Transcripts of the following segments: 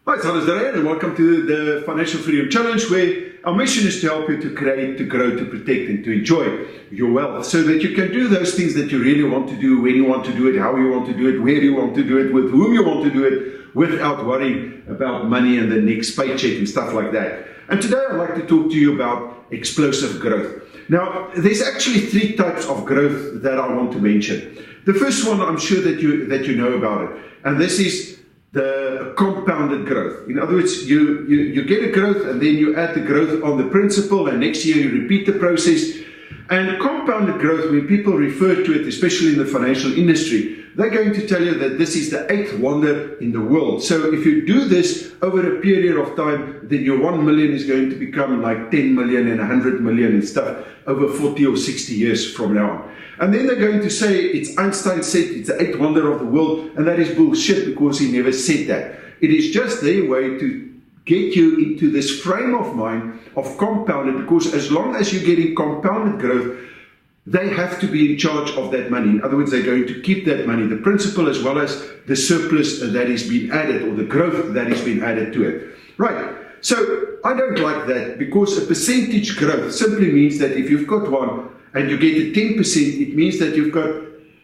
Hi, it's Dreyer and welcome to the Financial Freedom Challenge, where our mission is to help you to create, to grow, to protect and to enjoy your wealth so that you can do those things that you really want to do, when you want to do it, how you want to do it, where you want to do it, with whom you want to do it, without worrying about money and the next paycheck and stuff like that. And today I'd like to talk to you about explosive growth. Now, there's actually three types of growth that I want to mention. The first one, I'm sure that you know about it, and this is the compounded growth. In other words, you get a growth and then you add the growth on the principal, and next year you repeat the process. And compounded growth, when people refer to it, especially in the financial industry, they're going to tell you that this is the eighth wonder in the world. So if you do this over a period of time, then your 1 million is going to become like 10 million and 100 million and stuff over 40 or 60 years from now on. And then they're going to say it's Einstein said it's the eighth wonder of the world, and that is bullshit because he never said that. It is just their way to get you into this frame of mind of compounded, because as long as you're getting compounded growth, they have to be in charge of that money. In other words, they're going to keep that money, the principal as well as the surplus that is being added, or the growth that is being added to it. Right. So I don't like that, because a percentage growth simply means that if you've got one and you get a 10%, it means that you've got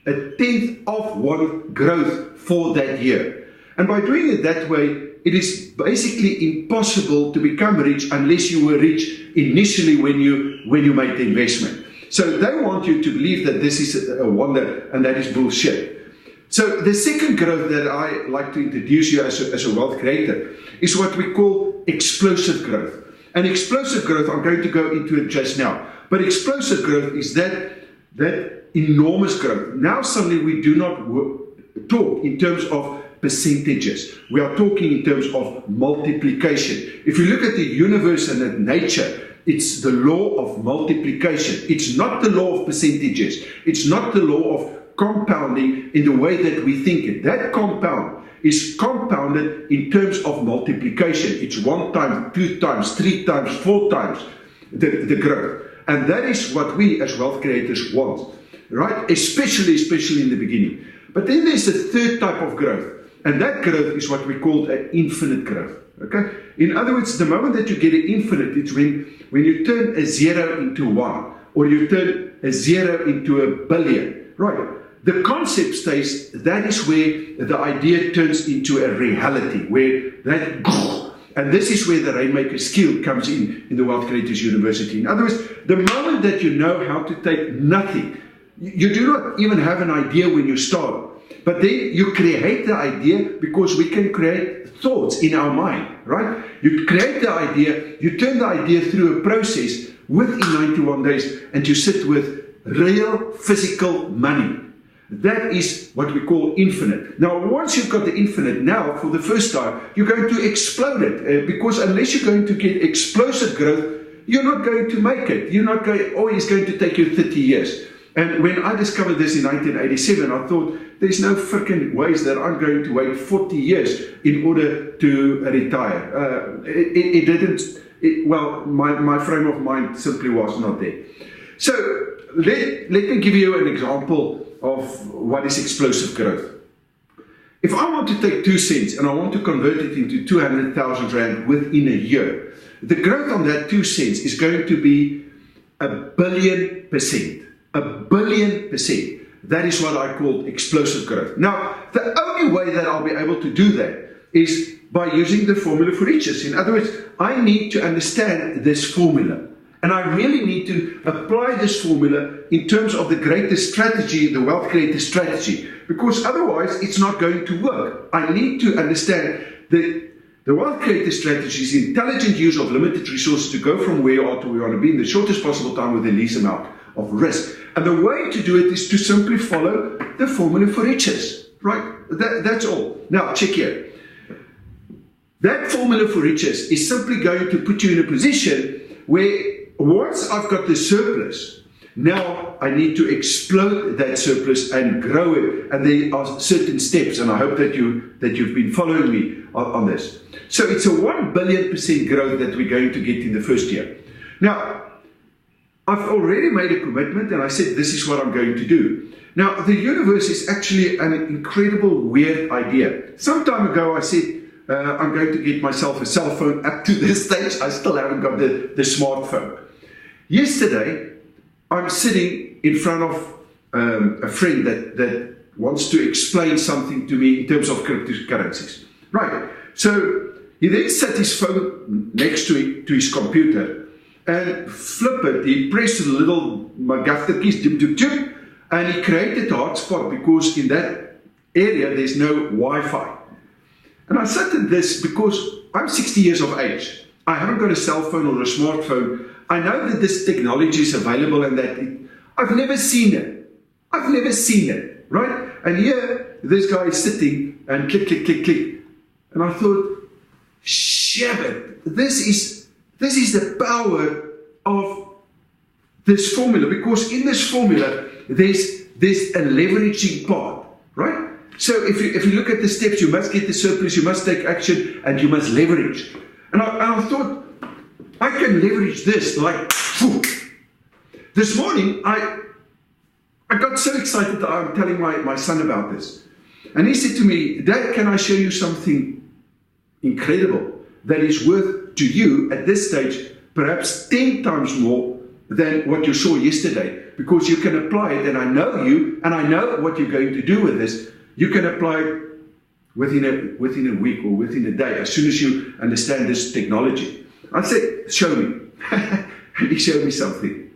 a tenth of one growth for that year. And by doing it that way, it is basically impossible to become rich unless you were rich initially when you made the investment. So they want you to believe that this is a wonder, and that is bullshit. So the second growth that I like to introduce you as a wealth creator is what we call explosive growth. And explosive growth, I'm going to go into it just now. But explosive growth is that enormous growth. Now suddenly we do not talk in terms of percentages. We are talking in terms of multiplication. If you look at the universe and at nature, it's the law of multiplication. It's not the law of percentages. It's not the law of compounding in the way that we think it. That compound is compounded in terms of multiplication. It's 1 time, 2 times, 3 times, 4 times the growth. And that is what we as wealth creators want, right? Especially in the beginning. But then there's a third type of growth. And that growth is what we call an infinite growth. Okay? In other words, the moment that you get an infinite, it's when you turn a 0 into 1, or you turn a 0 into a billion. Right? The concept stays, that is where the idea turns into a reality, where that, and this is where the Rainmaker skill comes in the Wealth Creators University. In other words, the moment that you know how to take nothing, you do not even have an idea when you start. But then you create the idea, because we can create thoughts in our mind, right? You create the idea, you turn the idea through a process within 91 days, and you sit with real physical money. That is what we call infinite. Now, once you've got the infinite, now for the first time, you're going to explode it, because unless you're going to get explosive growth, you're not going to make it. You're not going, or it's going to take you 30 years. And when I discovered this in 1987, I thought, there's no freaking ways that I'm going to wait 40 years in order to retire. Well, my frame of mind simply was not there. So let me give you an example of what is explosive growth. If I want to take 2 cents and I want to convert it into 200,000 Rand within a year, the growth on that 2 cents is going to be 1 billion %. 1 billion %. That is what I call explosive growth. Now, the only way that I'll be able to do that is by using the formula for riches. In other words, I need to understand this formula. And I really need to apply this formula in terms of the greatest strategy, the wealth creator strategy, because otherwise it's not going to work. I need to understand the wealth creator strategy is the intelligent use of limited resources to go from where you are to where you want to be in the shortest possible time with the least amount of risk. And the way to do it is to simply follow the formula for riches, right? That's all. Now, check here. That formula for riches is simply going to put you in a position where once I've got the surplus, now I need to explode that surplus and grow it. And there are certain steps, and I hope that you've been following me on this. So it's a 1 billion % growth that we're going to get in the first year. Now, I've already made a commitment, and I said this is what I'm going to do. Now, the universe is actually an incredible, weird idea. Some time ago I said, I'm going to get myself a cell phone. Up to this stage, I still haven't got the smartphone. Yesterday, I'm sitting in front of a friend that wants to explain something to me in terms of cryptocurrencies. Right. So he then set his phone next to his computer and flip it. He pressed the little MacGuffin keys, and he created a hotspot because in that area there's no Wi-Fi. And I said to this because I'm 60 years of age. I haven't got a cell phone or a smartphone. I know that this technology is available and that I've never seen it. I've never seen it, right? And here, this guy is sitting and click, click, click, click. And I thought, Shabbat, this is the power of this formula, because in this formula, there's a leveraging part, right? So if you look at the steps, you must get the surplus, you must take action, and you must leverage. And I thought, I can leverage this like, phew. This morning, I got so excited that I'm telling my son about this. And he said to me, Dad, can I show you something incredible that is worth to you at this stage perhaps 10 times more than what you saw yesterday, because you can apply it, and I know you, and I know what you're going to do with this. You can apply it within a week or within a day, as soon as you understand this technology. I said, show me. And he showed me something.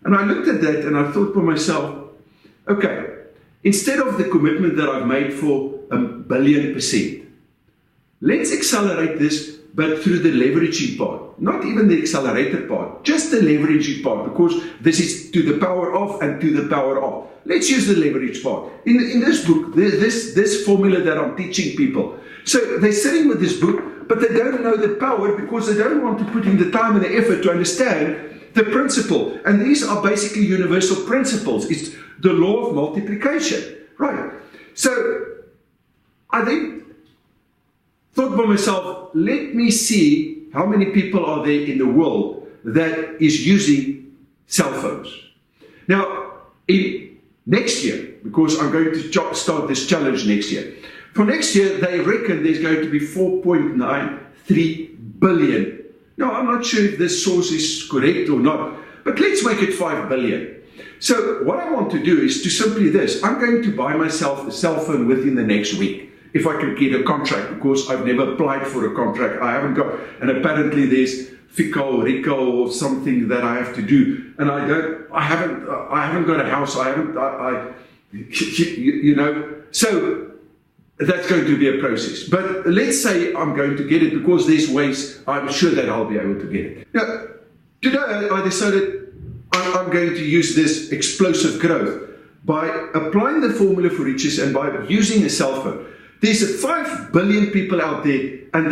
And I looked at that and I thought for myself, okay, instead of the commitment that I've made for 1 billion%, let's accelerate this, but through the leveraging part, not even the accelerated part, just the leveraging part, because this is to the power of and to the power of. Let's use the leverage part. In this book, this formula that I'm teaching people. So they're sitting with this book, but they don't know the power because they don't want to put in the time and the effort to understand the principle. And these are basically universal principles. It's the law of multiplication, right? So I then thought by myself, let me see how many people are there in the world that is using cell phones. Now, next year, because I'm going to start this challenge next year. For next year, they reckon there's going to be 4.93 billion. Now, I'm not sure if this source is correct or not, but let's make it 5 billion. So what I want to do is to simply this. I'm going to buy myself a cell phone within the next week, if I can get a contract, because I've never applied for a contract. I haven't got, and apparently there's FICA or RICA or something that I have to do, and I haven't got a house. You know, so that's going to be a process. But let's say I'm going to get it, because there's ways I'm sure that I'll be able to get it. Now, today I decided I'm going to use this explosive growth by applying the formula for riches and by using a cell phone. There's 5 billion people out there, and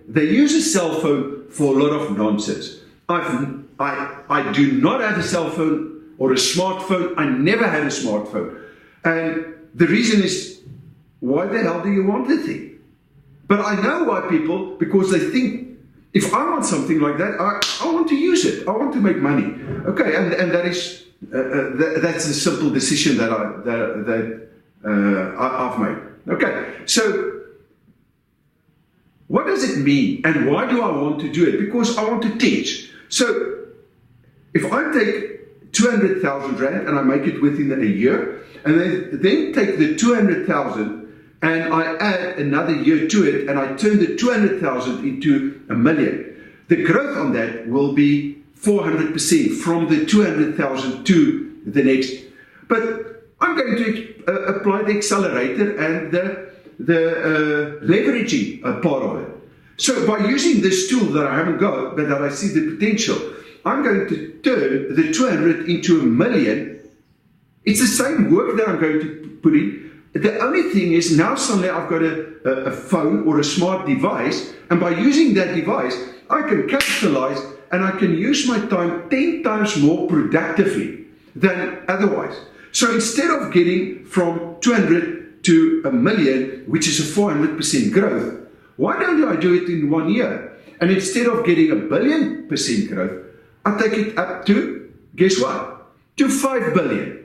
they use a cell phone for a lot of nonsense. I do not have a cell phone or a smartphone. I never had a smartphone. And the reason is, why the hell do you want the thing? But I know why people, because they think, if I want something like that, I want to use it. I want to make money. Okay, and that is that's a simple decision that I've made. Okay, so what does it mean, and why do I want to do it? Because I want to teach. So if I take 200,000 Rand and I make it within a year, and then take the 200,000 and I add another year to it, and I turn the 200,000 into 1 million. The growth on that will be 400% from the 200,000 to the next. But I'm going to apply the accelerator and the leveraging part of it. So by using this tool that I haven't got, but that I see the potential, I'm going to turn the 200 into 1 million. It's the same work that I'm going to put in. The only thing is, now suddenly I've got a phone or a smart device, and by using that device, I can capitalize and I can use my time 10 times more productively than otherwise. So instead of getting from 200 to 1 million, which is a 400% growth, why don't I do it in 1 year? And instead of getting 1 billion% growth, I take it up to, guess what? To 5 billion.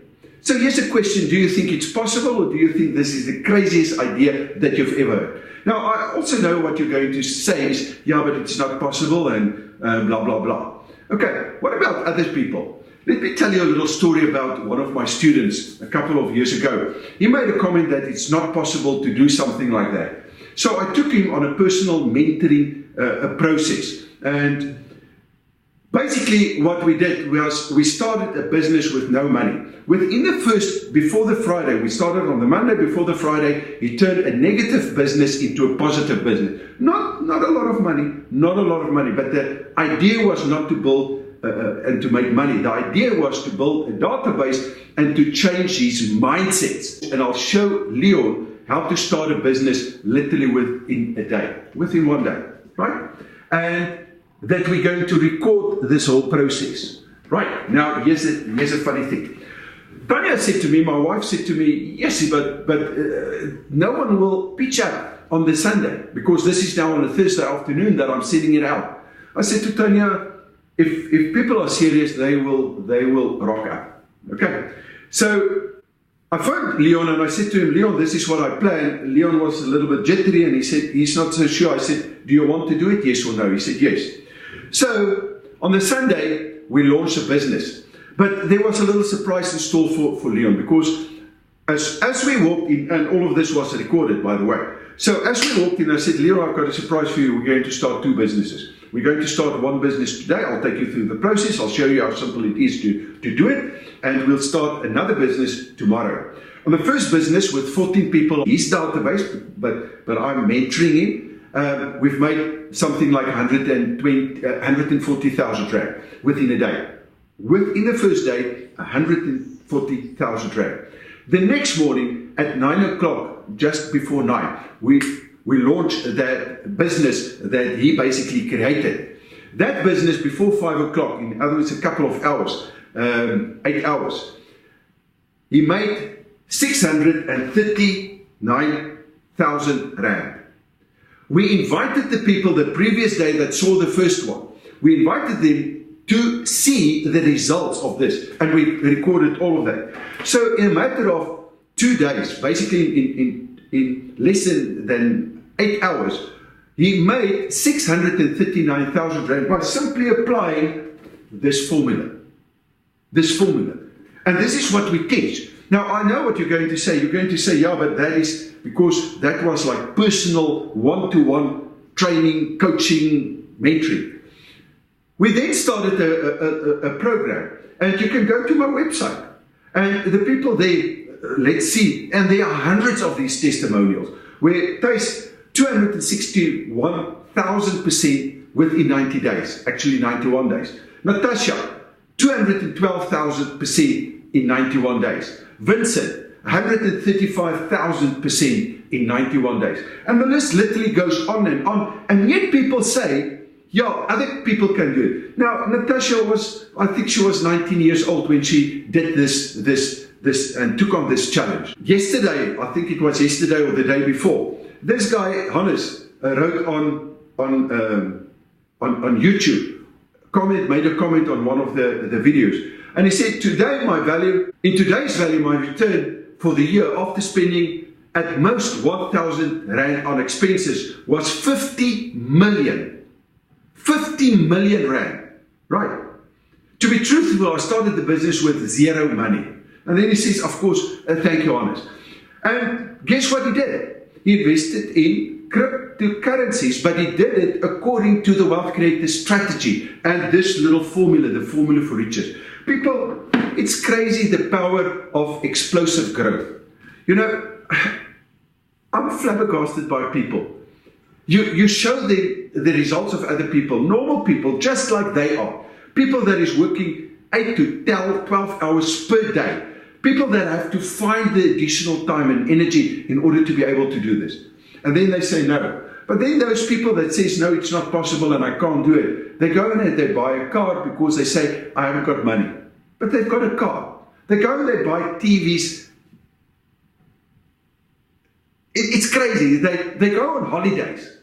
So here's a question: do you think it's possible, or do you think this is the craziest idea that you've ever heard? Now, I also know what you're going to say is, yeah, but it's not possible, and blah, blah, blah. Okay, what about other people? Let me tell you a little story about one of my students a couple of years ago. He made a comment that it's not possible to do something like that. So I took him on a personal mentoring process. And basically what we did was we started a business with no money. Within the before the Friday, we started on the Monday before the Friday, he turned a negative business into a positive business. Not a lot of money, but the idea was not to build and to make money. The idea was to build a database and to change his mindsets. And I'll show Leon how to start a business literally within a day, within one day, right? And that we're going to record this whole process. Right, now here's a funny thing. Tanya said to me, my wife said to me, yes, but no one will pitch up on the Sunday, because this is now on a Thursday afternoon that I'm sending it out. I said to Tanya, if people are serious, they will rock up. Okay, so I phoned Leon and I said to him, Leon, this is what I planned. Leon was a little bit jittery and he said he's not so sure. I said, do you want to do it, yes or no? He said yes. So on the Sunday we launched a business, but there was a little surprise in store for Leon, because as we walked in, and all of this was recorded, by the way. So as we walked in, I said, Leon, I've got a surprise for you. We're going to start 2 businesses. We're going to start one business today. I'll take you through the process. I'll show you how simple it is to do it. And we'll start another business tomorrow. On the first business with 14 people, his database, but I'm mentoring him. We've made something like 140,000 Rand within a day. Within the first day, 140,000 Rand. The next morning at 9 o'clock, just before 9, we launched that business that he basically created. That business before 5 o'clock, in other words, a couple of hours, 8 hours, he made 639,000 Rand. We invited the people the previous day that saw the first one. We invited them to see the results of this, and we recorded all of that. So in a matter of 2 days, basically in less than 8 hours, he made 639,000 Rand by simply applying this formula. And this is what we teach. Now, I know what you're going to say. You're going to say, yeah, but that is because that was like personal, one-to-one training, coaching, mentoring. We then started a program, and you can go to my website. And the people there, let's see, and there are hundreds of these testimonials where it takes 261,000% within 90 days, actually 91 days. Natasha, 212,000% in 91 days. Vincent, 135,000% in 91 days. And the list literally goes on, and yet people say, yeah, other people can do it. Now, Natasha I think she was 19 years old when she did this and took on this challenge. Yesterday, I think it was yesterday or the day before, this guy, Hannes, wrote on YouTube, made a comment on one of the videos. And he said, in today's value, my return for the year after spending at most 1,000 Rand on expenses was 50 million. 50 million Rand, right? To be truthful, I started the business with 0 money. And then he says, of course, thank you, Hannes. And guess what he did? He invested in cryptocurrencies, but he did it according to the Wealth Creator strategy and this little formula, the formula for riches. People, it's crazy the power of explosive growth. You know, I'm flabbergasted by people. You show them the results of other people, normal people, just like they are. People that is working 8 to 12 hours per day. People that have to find the additional time and energy in order to be able to do this. And then they say no. But then those people that says, no, it's not possible and I can't do it, they go and they buy a car because they say, I haven't got money. But they've got a car. They go and they buy TVs. It's crazy. They go on holidays.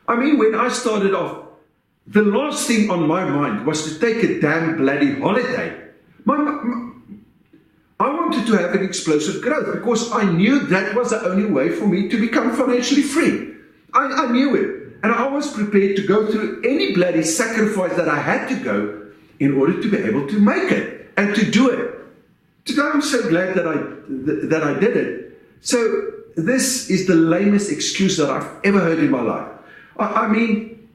I mean, when I started off, the last thing on my mind was to take a damn bloody holiday. I want wanted to have an explosive growth because I knew that was the only way for me to become financially free. I knew it. And I was prepared to go through any bloody sacrifice that I had to go in order to be able to make it and to do it. Today I'm so glad that I did it. So this is the lamest excuse that I've ever heard in my life. I mean,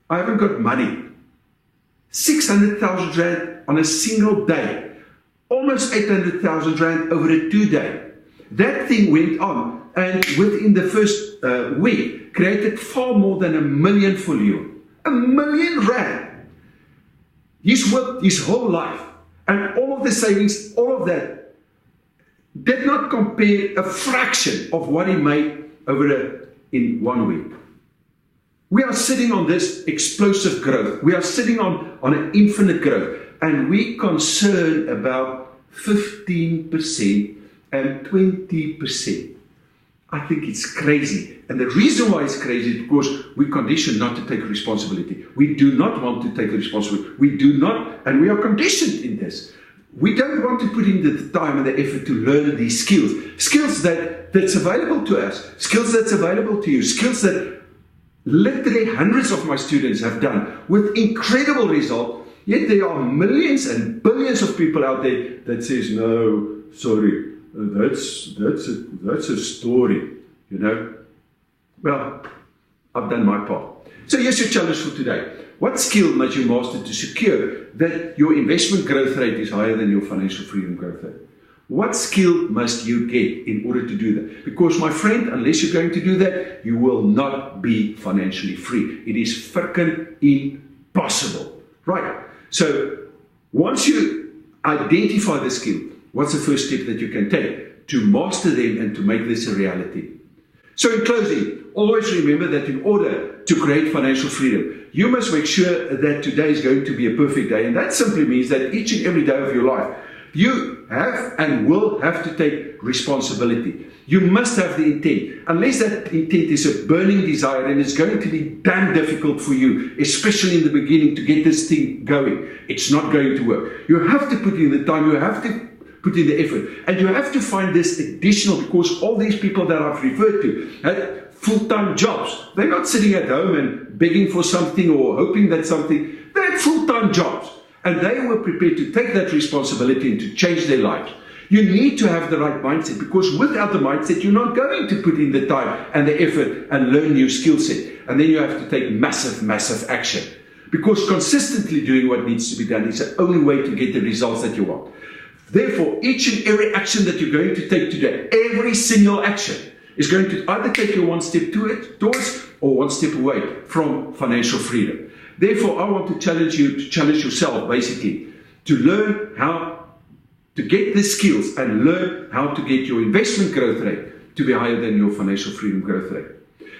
I haven't got money. 600,000 Rand on a single day. Almost 800,000 Rand over a 2-day. That thing went on, and within the first week, created far more than $1 million for Leon. R1 million. He's worked his whole life, and all of the savings, all of that, did not compare a fraction of what he made in 1 week. We are sitting on this explosive growth. We are sitting on an infinite growth. And we concern about 15% and 20%. I think it's crazy. And the reason why it's crazy is because we're conditioned not to take responsibility. We do not want to take responsibility. We do not, and we are conditioned in this. We don't want to put in the time and the effort to learn these skills. Skills that's available to us. Skills that's available to you. Skills that literally hundreds of my students have done with incredible results. Yet there are millions and billions of people out there that says, no, sorry, that's a story, you know. Well, I've done my part. So here's your challenge for today. What skill must you master to secure that your investment growth rate is higher than your financial freedom growth rate? What skill must you get in order to do that? Because, my friend, unless you're going to do that, you will not be financially free. It is freaking impossible. Right. So once you identify the skill, what's the first step that you can take to master them and to make this a reality? So in closing, always remember that in order to create financial freedom, you must make sure that today is going to be a perfect day. And that simply means that each and every day of your life, you have and will have to take responsibility. You must have the intent. Unless that intent is a burning desire, and it's going to be damn difficult for you, especially in the beginning, to get this thing going. It's not going to work. You have to put in the time. You have to put in the effort. And you have to find this additional, because all these people that I've referred to had full-time jobs. They're not sitting at home and begging for something or hoping that something. They had full-time jobs. And they were prepared to take that responsibility and to change their lives. You need to have the right mindset, because without the mindset, you're not going to put in the time and the effort and learn new skill set. And then you have to take massive, massive action. Because consistently doing what needs to be done is the only way to get the results that you want. Therefore, each and every action that you're going to take today, every single action, is going to either take you one step towards or one step away from financial freedom. Therefore, I want to challenge you to challenge yourself, basically, to learn how to get the skills and learn how to get your investment growth rate to be higher than your financial freedom growth rate.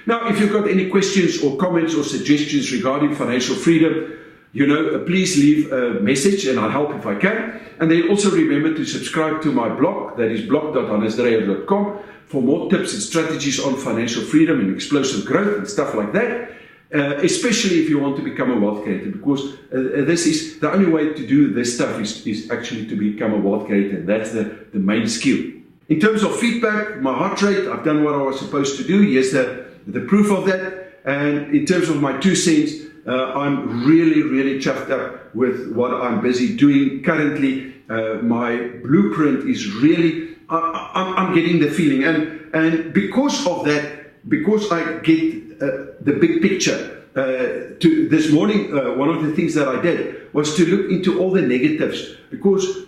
Now, if you've got any questions or comments or suggestions regarding financial freedom, please leave a message and I'll help if I can. And then also remember to subscribe to my blog, that is blog.hannesdreyer.com, for more tips and strategies on financial freedom and explosive growth and stuff like that. Especially if you want to become a wealth creator, because this is the only way to do this stuff is actually to become a wealth creator. That's the main skill. In terms of feedback, my heart rate, I've done what I was supposed to do. Here's the proof of that. And in terms of my 2 cents, I'm really, really chuffed up with what I'm busy doing currently. My blueprint is really, I'm getting the feeling. And because of that, because I get the big picture. This morning, one of the things that I did was to look into all the negatives, because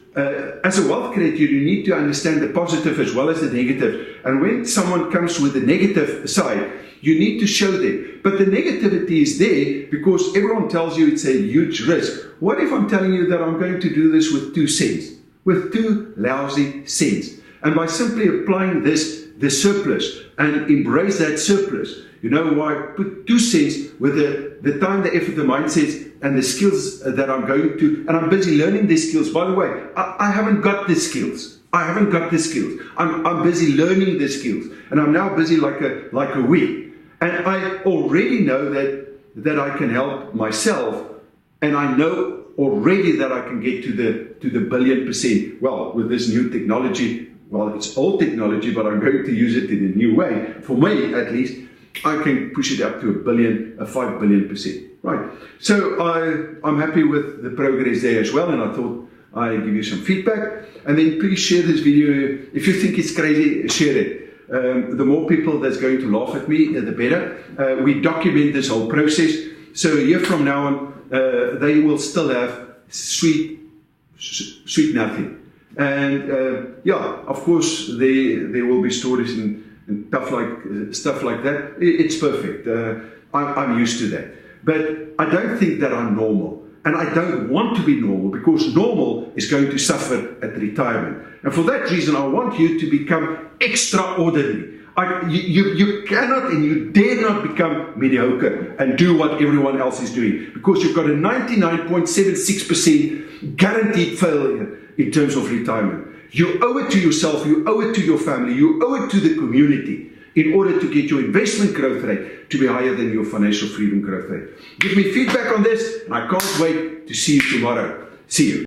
as a wealth creator, you need to understand the positive as well as the negative. And when someone comes with the negative side, you need to show them. But the negativity is there because everyone tells you it's a huge risk. What if I'm telling you that I'm going to do this with 2 cents, with 2 lousy cents? And by simply applying the surplus, and embrace that surplus, why put 2 cents with the time, the effort, the mindset, and the skills that I'm going to, and I'm busy learning these skills. By the way, I haven't got the skills. I'm busy learning the skills, and I'm now busy like a weed. And I already know that I can help myself and I know already that I can get to the billion%. Well, with this new technology, well, it's old technology, but I'm going to use it in a new way. For me, at least, I can push it up to a 5 billion%. Right. So I'm happy with the progress there as well, and I thought I'd give you some feedback. And then please share this video. If you think it's crazy, share it. The more people that's going to laugh at me, the better. We document this whole process. So a year from now on, they will still have sweet nothing. And yeah, of course, there will be stories and stuff like that. It's perfect. I'm used to that. But I don't think that I'm normal. And I don't want to be normal, because normal is going to suffer at retirement. And for that reason, I want you to become extraordinary. You cannot and you dare not become mediocre and do what everyone else is doing, because you've got a 99.76% guaranteed failure in terms of retirement. You owe it to yourself, you owe it to your family, you owe it to the community in order to get your investment growth rate to be higher than your financial freedom growth rate. Give me feedback on this, and I can't wait to see you tomorrow. See you.